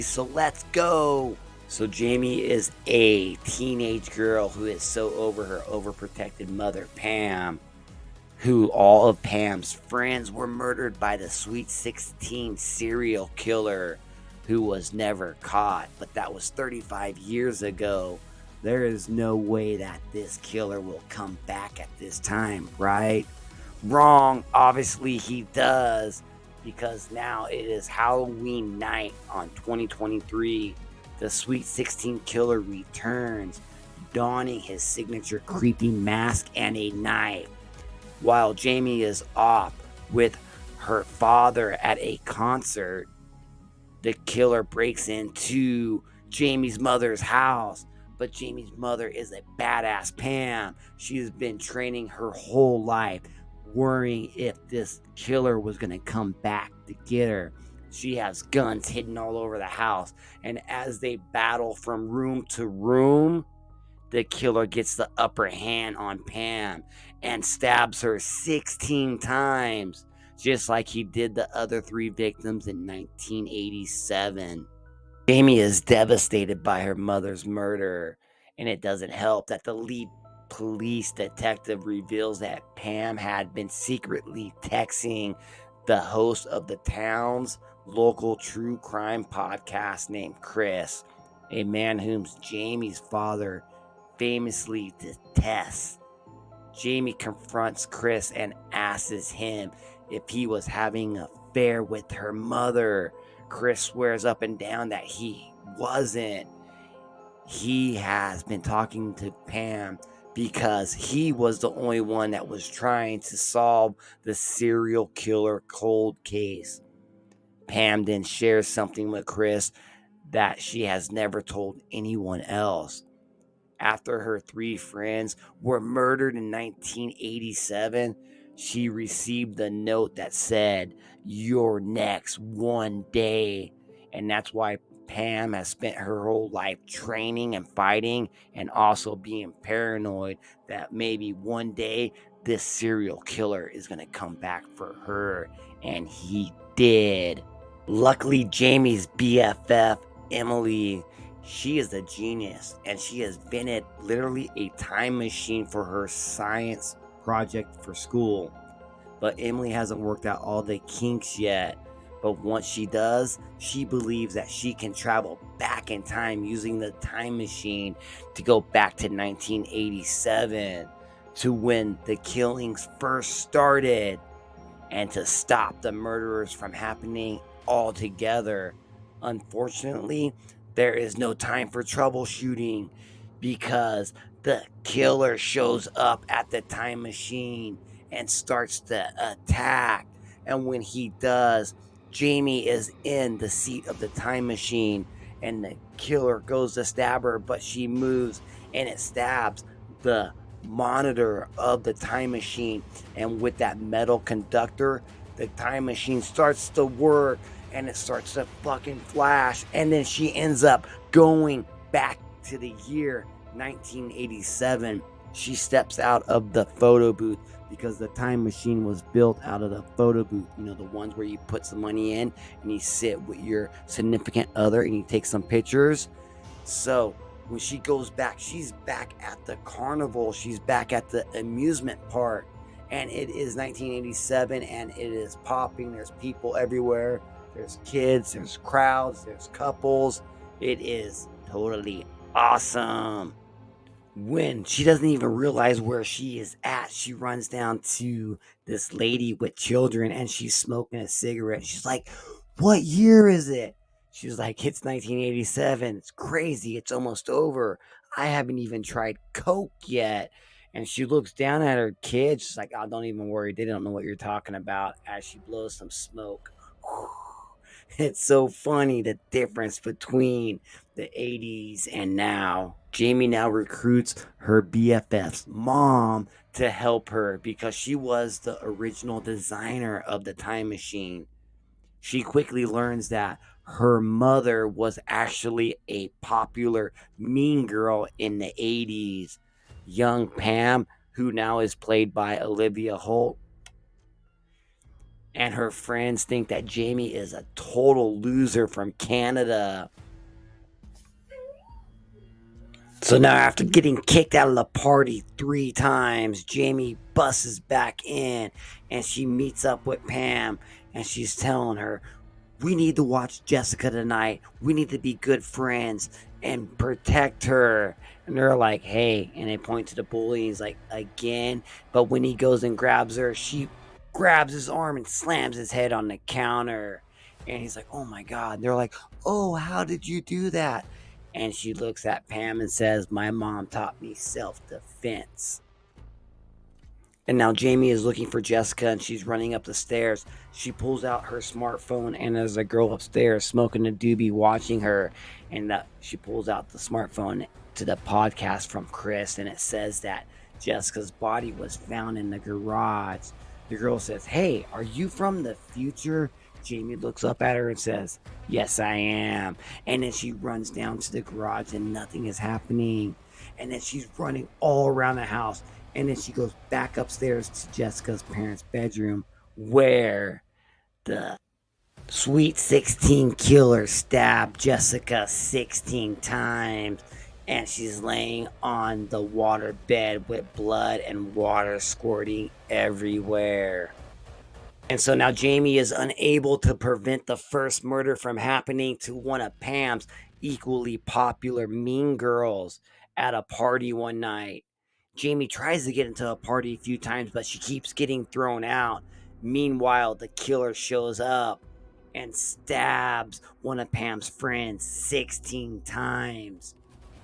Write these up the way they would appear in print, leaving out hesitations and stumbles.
So let's go. So Jamie is a teenage girl who is so over her overprotected mother, Pam, who all of Pam's friends were murdered by the Sweet 16 serial killer who was never caught. But that was 35 years ago. There is no way that this killer will come back at this time, right? Wrong. Obviously, he does, because now it is Halloween night on 2023. The Sweet 16 killer returns, donning his signature creepy mask and a knife. While Jamie is off with her father at a concert, the killer breaks into Jamie's mother's house. But Jamie's mother is a badass Pam. She has been training her whole life, worrying if this killer was going to come back to get her. She has guns hidden all over the house. And as they battle from room to room, the killer gets the upper hand on Pam and stabs her 16 times, just like he did the other three victims in 1987. Jamie is devastated by her mother's murder, and it doesn't help that the lead police detective reveals that Pam had been secretly texting the host of the town's local true crime podcast named Chris, a man whom Jamie's father famously detests. Jamie confronts Chris and asks him if he was having an affair with her mother. Chris swears up and down that he wasn't. He has been talking to Pam because he was the only one that was trying to solve the serial killer cold case. Pam then shares something with Chris that she has never told anyone else. After her three friends were murdered in 1987, she received a note that said, "You're next one day." And that's why Pam has spent her whole life training and fighting, and also being paranoid that maybe one day this serial killer is going to come back for her. And he did. Luckily, Jamie's BFF, Emily, she is a genius, and she has invented literally a time machine for her science project for school. But Emily hasn't worked out all the kinks yet. But once she does, she believes that she can travel back in time using the time machine to go back to 1987, to when the killings first started, and to stop the murderers from happening altogether. Unfortunately, there is no time for troubleshooting, because the killer shows up at the time machine and starts to attack. And when he does, Jamie is in the seat of the time machine, and the killer goes to stab her, but she moves and it stabs the monitor of the time machine. And with that metal conductor, the time machine starts to work, and it starts to fucking flash. And then she ends up going back to the year 1987. She steps out of the photo booth, because the time machine was built out of the photo booth. You know, the ones where you put some money in and you sit with your significant other and you take some pictures. So when she goes back, she's back at the carnival. She's back at the amusement park. And it is 1987, and it is popping. There's people everywhere. There's kids, there's crowds, there's couples. It is totally awesome. When she doesn't even realize where she is at, she runs down to this lady with children, and she's smoking a cigarette. She's like, "What year is it?" She's like, "It's 1987. It's crazy. It's almost over. I haven't even tried Coke yet." And she looks down at her kids. She's like, "Oh, don't even worry. They don't know what you're talking about," as she blows some smoke. It's so funny, the difference between the 80s and now. Jamie now recruits her BFF's mom to help her, because she was the original designer of the time machine. She quickly learns that her mother was actually a popular mean girl in the 80s. Young Pam, who now is played by Olivia Holt, And her friends think that Jamie is a total loser from Canada. So now, after getting kicked out of the party 3 times, Jamie busts back in and she meets up with Pam and she's telling her, we need to watch Jessica tonight. We need to be good friends and protect her. And they're like, hey, and they point to the bully. And he's like, again. But when he goes and grabs her, she grabs his arm and slams his head on the counter. And he's like, oh my God. And they're like, oh, how did you do that? And she looks at Pam and says, my mom taught me self-defense. And now Jamie is looking for Jessica and she's running up the stairs. She pulls out her smartphone and there's a girl upstairs smoking a doobie watching her. And she pulls out the smartphone to the podcast from Chris and it says that Jessica's body was found in the garage. The girl says, hey, are you from the future? Jamie looks up at her and says, yes, I am. And then she runs down to the garage and nothing is happening. And then she's running all around the house. And then she goes back upstairs to Jessica's parents' bedroom where the Sweet 16 killer stabbed Jessica 16 times. And she's laying on the water bed with blood and water squirting everywhere. And so now Jamie is unable to prevent the first murder from happening to one of Pam's equally popular mean girls at a party one night. Jamie tries to get into a party a few times, but she keeps getting thrown out. Meanwhile, the killer shows up and stabs one of Pam's friends 16 times.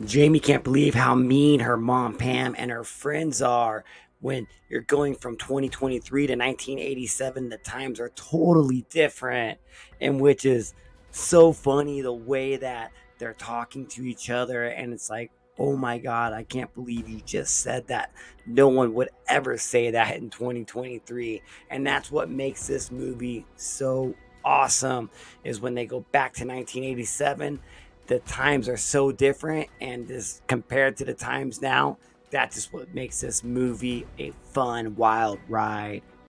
Jamie can't believe how mean her mom, Pam, and her friends are. When you're going from 2023 to 1987, the times are totally different, and which is so funny the way that they're talking to each other. And it's like, oh my God, I can't believe you just said that. No one would ever say that in 2023. And that's what makes this movie so awesome, is when they go back to 1987, the times are so different, and this compared to the times now, that's just what makes this movie a fun, wild ride.